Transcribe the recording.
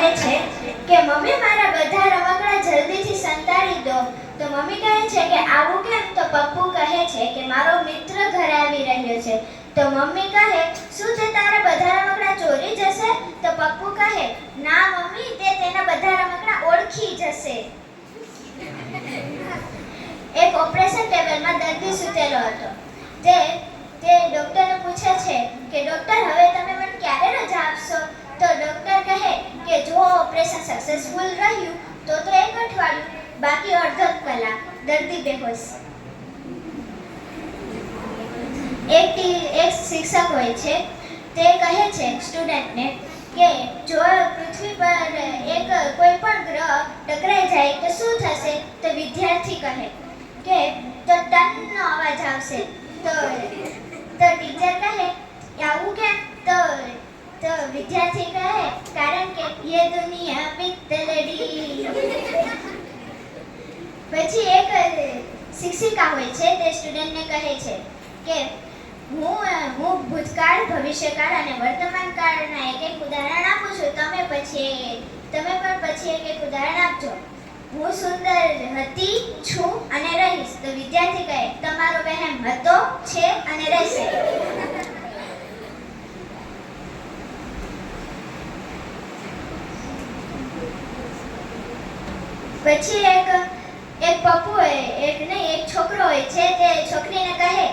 કહે છે કે મમ્મી મારા બધા રમકડા જલ્દીથી સંતાડી દો. તો મમ્મી કહે છે કે આવું કેમ? તો પપ્પુ કહે છે કે મારો મિત્ર ઘરે આવી રહ્યો છે. તો મમ્મી કહે શું તે તારા બધા રમકડા ચોરી જશે? તો પપ્પુ કહે ના મમ્મી, તે તેના બધા રમકડા ઓળખી જશે. એક ઓપરેશન ટેબલમાં દર્દી સૂતેલો હતો. તે ડોક્ટરને પૂછે છે કે ડોક્ટર હવે તમે મને ક્યારે રજા આપશો? તો ડોક્ટર કહે કે જો ઓપરેશન સક્સેસફુલ રહ્યું તો 1 અઠવાડિયું, બાકી અડધો કલાક. દર્દી બેહોશ. એક શિક્ષક હોય છે, તે કહે છે સ્ટુડન્ટને કે જો પૃથ્વી પર કોઈ પણ ગ્રહ ટકરાઈ જાય તો શું થશે? તો વિદ્યાર્થી કહે કે તો ટનનો અવાજ આવશે. તો ટીચર કહે આવું કેમ? તો વિદ્યાર્થી કહે કારણ કે યે દુનિયા પિત્તલડી. પછી એક શિક્ષિકા હોય છે, તે સ્ટુડન્ટને કહે છે કે હું ભૂતકાળ, ભવિષ્યકાળ અને વર્તમાન કાળના એક ઉદાહરણ આપું છું. તમે પણ પછી એક ઉદાહરણ આપજો. હું સુંદર હતી, છું અને રહીશ. તો વિદ્યાર્થી કહે તમારો વહેમ હતો, છે અને રહેશે. પછી એક પપ્પુ એક છોકરો હોય છે, તે છોકરીને કહે